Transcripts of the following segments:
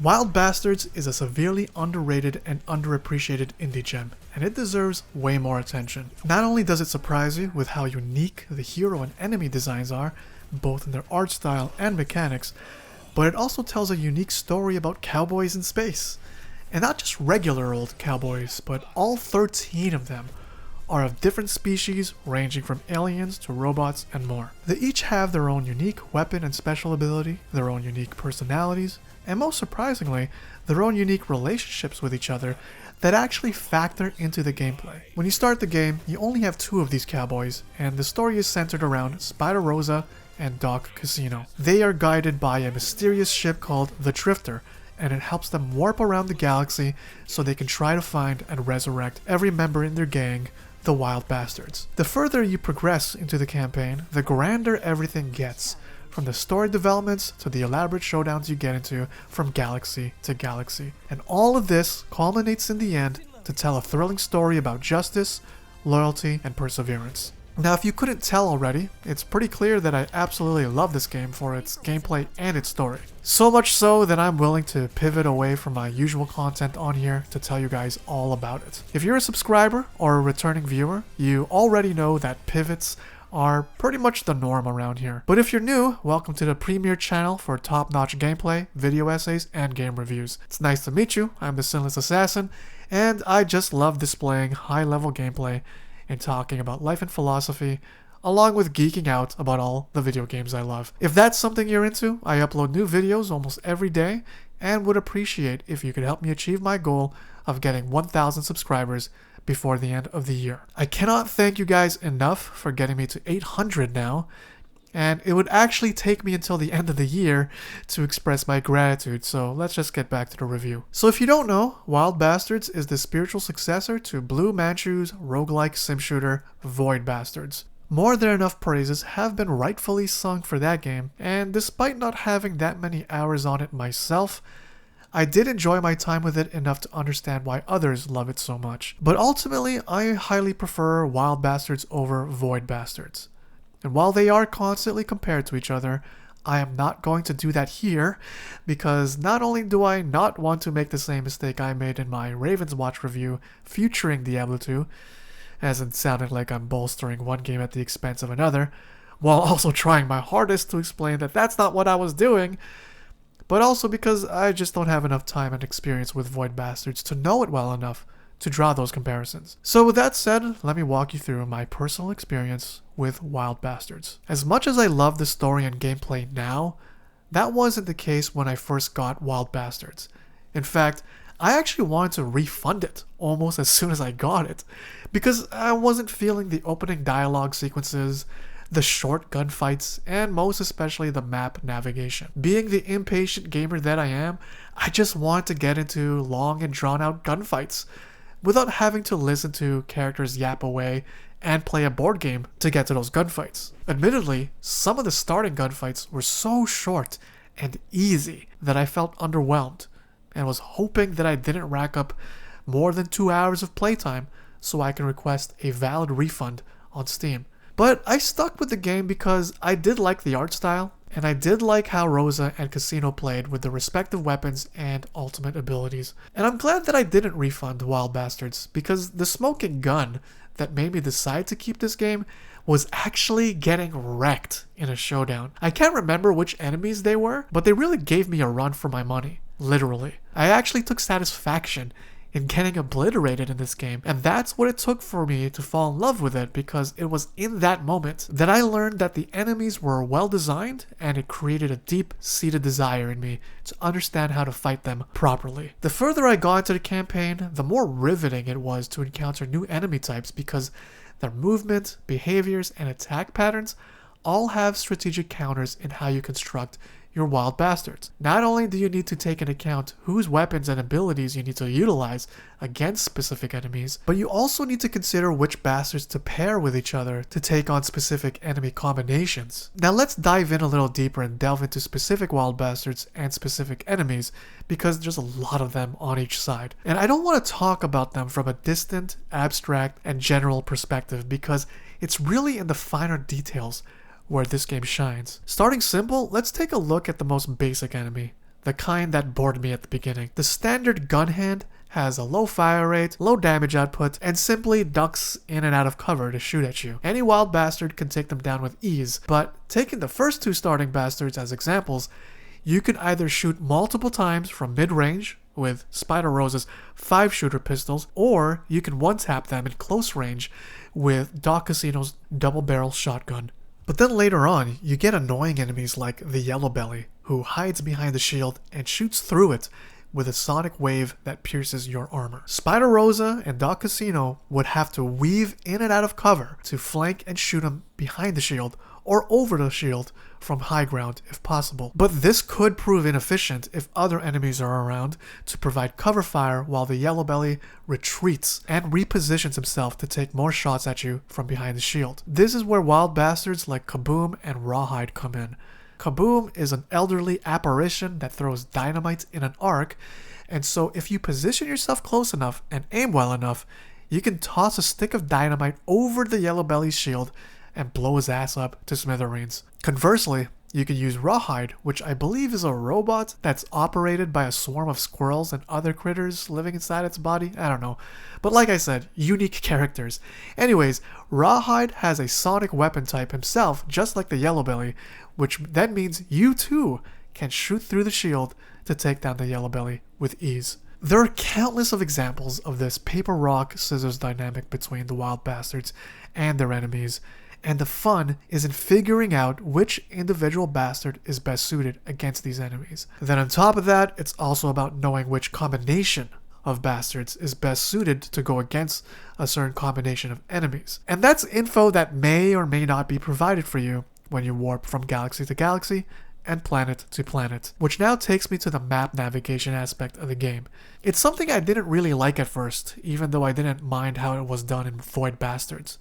Wild Bastards is a severely underrated and underappreciated indie gem, and it deserves way more attention. Not only does it surprise you with how unique the hero and enemy designs are, both in their art style and mechanics, but it also tells a unique story about cowboys in space. And not just regular old cowboys, but all 13 of them are of different species ranging from aliens to robots and more. They each have their own unique weapon and special ability, their own unique personalities, and most surprisingly, their own unique relationships with each other that actually factor into the gameplay. When you start the game, you only have 2 of these cowboys, and the story is centered around Spider Rosa and Doc Casino. They are guided by a mysterious ship called the Drifter, and it helps them warp around the galaxy so they can try to find and resurrect every member in their gang, the Wild Bastards. The further you progress into the campaign, the grander everything gets, from the story developments to the elaborate showdowns you get into from galaxy to galaxy. And all of this culminates in the end to tell a thrilling story about justice, loyalty, and perseverance. Now, if you couldn't tell already, it's pretty clear that I absolutely love this game for its gameplay and its story. So much so that I'm willing to pivot away from my usual content on here to tell you guys all about it. If you're a subscriber or a returning viewer, you already know that pivots are pretty much the norm around here. But if you're new, welcome to the premier channel for top-notch gameplay, video essays, and game reviews. It's nice to meet you. I'm the Sinless Assassin, and I just love displaying high-level gameplay and talking about life and philosophy, along with geeking out about all the video games I love. If that's something you're into, I upload new videos almost every day, and would appreciate if you could help me achieve my goal of getting 1,000 subscribers before the end of the year. I cannot thank you guys enough for getting me to 800 now, and it would actually take me until the end of the year to express my gratitude, so let's just get back to the review. So if you don't know, Wild Bastards is the spiritual successor to Blue Manchu's roguelike sim shooter Void Bastards. More than enough praises have been rightfully sung for that game, and despite not having that many hours on it myself, I did enjoy my time with it enough to understand why others love it so much. But ultimately, I highly prefer Wild Bastards over Void Bastards. And while they are constantly compared to each other, I am not going to do that here, because not only do I not want to make the same mistake I made in my Ravens Watch review featuring Diablo 2, as in sounding like I'm bolstering one game at the expense of another, while also trying my hardest to explain that that's not what I was doing, but also because I just don't have enough time and experience with Void Bastards to know it well enough to draw those comparisons. So with that said, let me walk you through my personal experience with Wild Bastards. As much as I love the story and gameplay now, that wasn't the case when I first got Wild Bastards. In fact, I actually wanted to refund it almost as soon as I got it, because I wasn't feeling the opening dialogue sequences, the short gunfights, and most especially the map navigation. Being the impatient gamer that I am, I just wanted to get into long and drawn out gunfights without having to listen to characters yap away and play a board game to get to those gunfights. Admittedly, some of the starting gunfights were so short and easy that I felt underwhelmed, and was hoping that I didn't rack up more than 2 hours of playtime so I can request a valid refund on Steam. But I stuck with the game because I did like the art style, and I did like how Rosa and Casino played with the respective weapons and ultimate abilities. And I'm glad that I didn't refund Wild Bastards, because the smoking gun that made me decide to keep this game was actually getting wrecked in a showdown. I can't remember which enemies they were, but they really gave me a run for my money. Literally. I actually took satisfaction in getting obliterated in this game, and that's what it took for me to fall in love with it, because it was in that moment that I learned that the enemies were well designed, and it created a deep-seated desire in me to understand how to fight them properly. The further I got into the campaign, the more riveting it was to encounter new enemy types, because their movement, behaviors, and attack patterns all have strategic counters in how you construct your Wild Bastards. Not only do you need to take into account whose weapons and abilities you need to utilize against specific enemies, but you also need to consider which bastards to pair with each other to take on specific enemy combinations. Now let's dive in a little deeper and delve into specific Wild Bastards and specific enemies, because there's a lot of them on each side. And I don't want to talk about them from a distant, abstract, and general perspective, because it's really in the finer details where this game shines. Starting simple, let's take a look at the most basic enemy, the kind that bored me at the beginning. The standard gun hand has a low fire rate, low damage output, and simply ducks in and out of cover to shoot at you. Any wild bastard can take them down with ease, but taking the first two starting bastards as examples, you can either shoot multiple times from mid-range with Spider Rose's 5-shooter pistols, or you can one-tap them in close range with Doc Casino's double-barrel shotgun. But then later on, you get annoying enemies like the Yellow Belly, who hides behind the shield and shoots through it with a sonic wave that pierces your armor. Spider Rosa and Doc Casino would have to weave in and out of cover to flank and shoot him behind the shield or over the shield from high ground if possible. But this could prove inefficient if other enemies are around to provide cover fire while the Yellow Belly retreats and repositions himself to take more shots at you from behind the shield. This is where wild bastards like Kaboom and Rawhide come in. Kaboom is an elderly apparition that throws dynamite in an arc, and so if you position yourself close enough and aim well enough, you can toss a stick of dynamite over the Yellow Belly's shield and blow his ass up to smithereens. Conversely, you can use Rawhide, which I believe is a robot that's operated by a swarm of squirrels and other critters living inside its body. I don't know. But like I said, unique characters. Anyways, Rawhide has a sonic weapon type himself, just like the Yellow Belly, which then means you too can shoot through the shield to take down the Yellow Belly with ease. There are countless of examples of this paper rock scissors dynamic between the wild bastards and their enemies, and the fun is in figuring out which individual bastard is best suited against these enemies. Then on top of that, it's also about knowing which combination of bastards is best suited to go against a certain combination of enemies. And that's info that may or may not be provided for you when you warp from galaxy to galaxy and planet to planet. Which now takes me to the map navigation aspect of the game. It's something I didn't really like at first, even though I didn't mind how it was done in Void Bastards.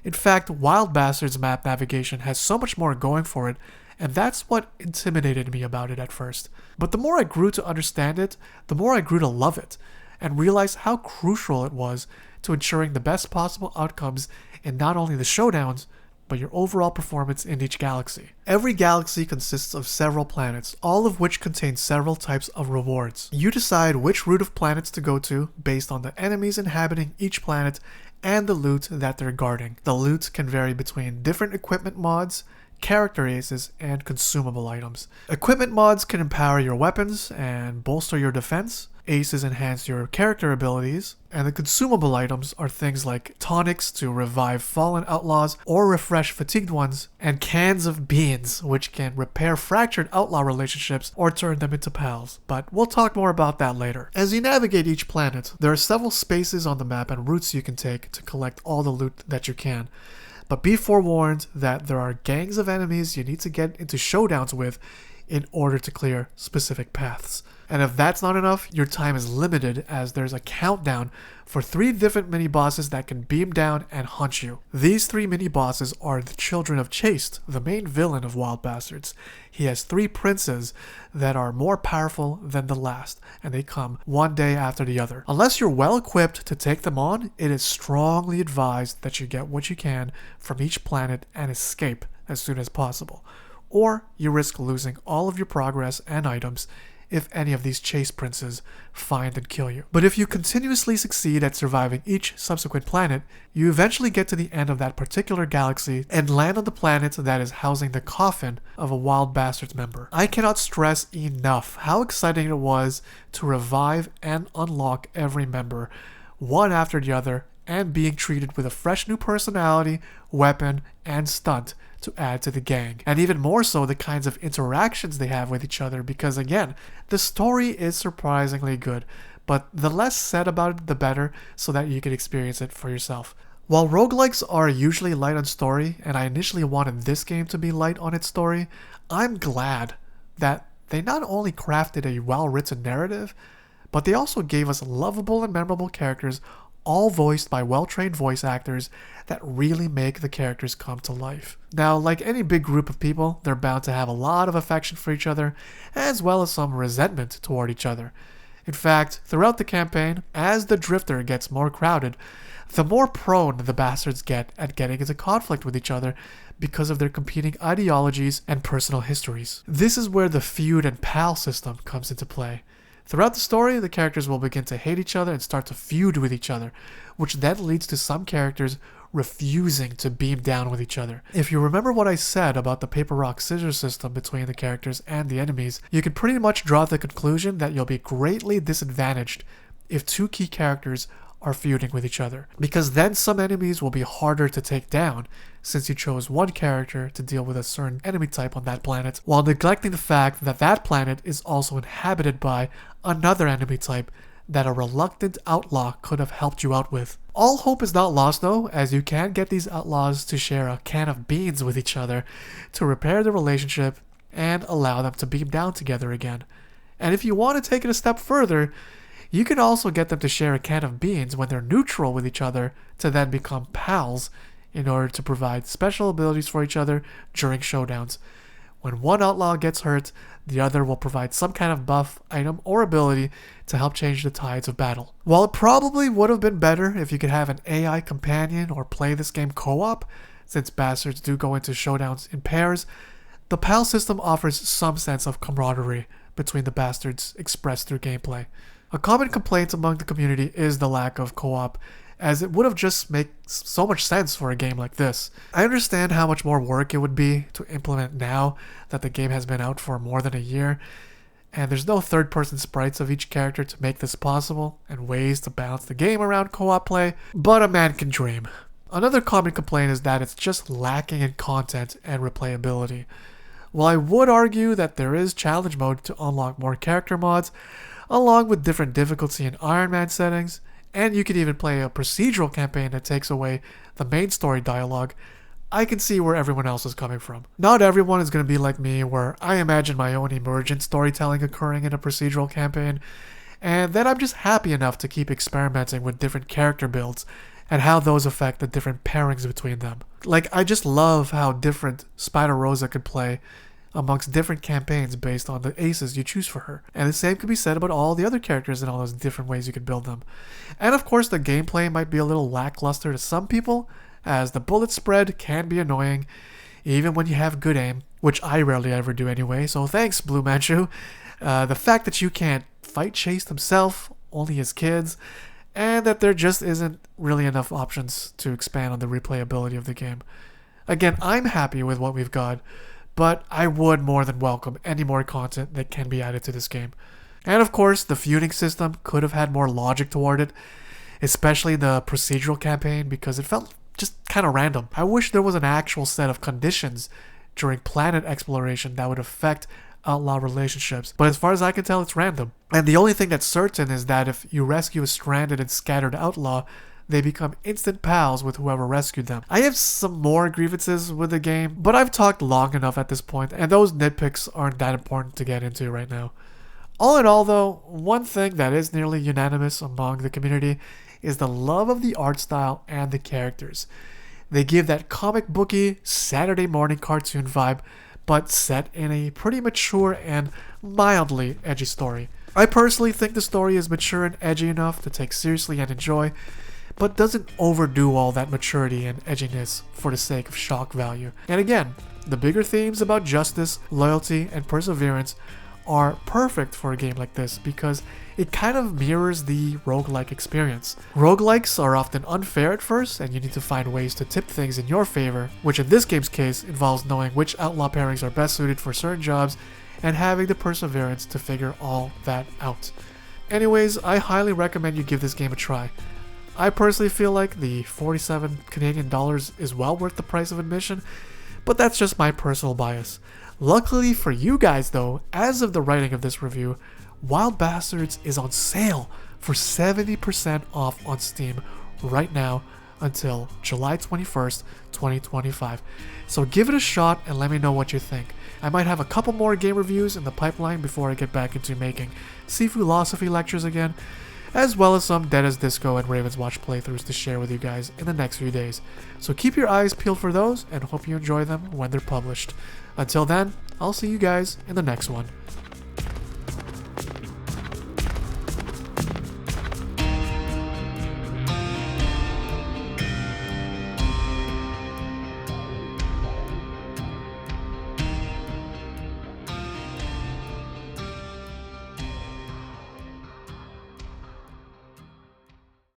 In fact, Wild Bastards map navigation has so much more going for it, and that's what intimidated me about it at first. But the more I grew to understand it, the more I grew to love it, and realized how crucial it was to ensuring the best possible outcomes in not only the showdowns, but your overall performance in each galaxy. Every galaxy consists of several planets, all of which contain several types of rewards. You decide which route of planets to go to based on the enemies inhabiting each planet and the loot that they're guarding. The loot can vary between different equipment mods, character aces, and consumable items. Equipment mods can empower your weapons and bolster your defense. Aces enhance your character abilities, and the consumable items are things like tonics to revive fallen outlaws or refresh fatigued ones, and cans of beans, which can repair fractured outlaw relationships or turn them into pals. But we'll talk more about that later. As you navigate each planet, there are several spaces on the map and routes you can take to collect all the loot that you can. But be forewarned that there are gangs of enemies you need to get into showdowns with in order to clear specific paths. And if that's not enough, your time is limited as there's a countdown for 3 different mini-bosses that can beam down and hunt you. These 3 mini-bosses are the children of Chaste, the main villain of Wild Bastards. He has 3 princes that are more powerful than the last, and they come one day after the other. Unless you're well equipped to take them on, it is strongly advised that you get what you can from each planet and escape as soon as possible. Or you risk losing all of your progress and items if any of these chase princes find and kill you. But if you continuously succeed at surviving each subsequent planet, you eventually get to the end of that particular galaxy and land on the planet that is housing the coffin of a Wild Bastards member. I cannot stress enough how exciting it was to revive and unlock every member, one after the other, and being treated with a fresh new personality, weapon, and stunt to add to the gang. And even more so the kinds of interactions they have with each other, because again, the story is surprisingly good, but the less said about it the better, so that you can experience it for yourself. While roguelikes are usually light on story, and I initially wanted this game to be light on its story, I'm glad that they not only crafted a well-written narrative, but they also gave us lovable and memorable characters, all voiced by well-trained voice actors that really make the characters come to life. Now, like any big group of people, they're bound to have a lot of affection for each other, as well as some resentment toward each other. In fact, throughout the campaign, as the drifter gets more crowded, the more prone the bastards get at getting into conflict with each other because of their competing ideologies and personal histories. This is where the feud and pal system comes into play. Throughout the story, the characters will begin to hate each other and start to feud with each other, which then leads to some characters refusing to beam down with each other. If you remember what I said about the paper rock scissors system between the characters and the enemies, you can pretty much draw the conclusion that you'll be greatly disadvantaged if two key characters are feuding with each other, because then some enemies will be harder to take down since you chose one character to deal with a certain enemy type on that planet, while neglecting the fact that that planet is also inhabited by another enemy type that a reluctant outlaw could have helped you out with. All hope is not lost though, as you can get these outlaws to share a can of beans with each other to repair the relationship and allow them to beam down together again. And if you want to take it a step further, you can also get them to share a can of beans when they're neutral with each other to then become pals in order to provide special abilities for each other during showdowns. When one outlaw gets hurt, the other will provide some kind of buff, item, or ability to help change the tides of battle. While it probably would have been better if you could have an AI companion or play this game co-op, since bastards do go into showdowns in pairs, the PAL system offers some sense of camaraderie between the bastards expressed through gameplay. A common complaint among the community is the lack of co-op, as it would have just made so much sense for a game like this. I understand how much more work it would be to implement now that the game has been out for more than a year, and there's no third-person sprites of each character to make this possible, and ways to balance the game around co-op play, but a man can dream. Another common complaint is that it's just lacking in content and replayability. While I would argue that there is challenge mode to unlock more character mods, along with different difficulty and Iron Man settings, and you can even play a procedural campaign that takes away the main story dialogue, I can see where everyone else is coming from. Not everyone is going to be like me, where I imagine my own emergent storytelling occurring in a procedural campaign, and then I'm just happy enough to keep experimenting with different character builds and how those affect the different pairings between them. Like, I just love how different Spider Rosa could play amongst different campaigns based on the aces you choose for her. And the same could be said about all the other characters and all those different ways you could build them. And of course, the gameplay might be a little lackluster to some people, as the bullet spread can be annoying, even when you have good aim, which I rarely ever do anyway, so thanks, Blue Manchu. The fact that you can't fight Chase himself, only his kids, and that there just isn't really enough options to expand on the replayability of the game. Again, I'm happy with what we've got, but I would more than welcome any more content that can be added to this game. And of course, the feuding system could have had more logic toward it, especially the procedural campaign, because it felt just kind of random. I wish there was an actual set of conditions during planet exploration that would affect outlaw relationships, but as far as I can tell, it's random. And the only thing that's certain is that if you rescue a stranded and scattered outlaw, they become instant pals with whoever rescued them. I have some more grievances with the game, but I've talked long enough at this point, and those nitpicks aren't that important to get into right now. All in all though, one thing that is nearly unanimous among the community is the love of the art style and the characters. They give that comic booky, Saturday morning cartoon vibe, but set in a pretty mature and mildly edgy story. I personally think the story is mature and edgy enough to take seriously and enjoy, but doesn't overdo all that maturity and edginess for the sake of shock value. And again, the bigger themes about justice, loyalty, and perseverance are perfect for a game like this because it kind of mirrors the roguelike experience. Roguelikes are often unfair at first, and you need to find ways to tip things in your favor, which in this game's case involves knowing which outlaw pairings are best suited for certain jobs and having the perseverance to figure all that out. Anyways, I highly recommend you give this game a try. I personally feel like the 47 Canadian dollars is well worth the price of admission, but that's just my personal bias. Luckily for you guys though, as of the writing of this review, Wild Bastards is on sale for 70% off on Steam right now until July 21st, 2025. So give it a shot and let me know what you think. I might have a couple more game reviews in the pipeline before I get back into making Seaphilosophy lectures again, as well as some Dead as Disco and Raven's Watch playthroughs to share with you guys in the next few days. So keep your eyes peeled for those and hope you enjoy them when they're published. Until then, I'll see you guys in the next one.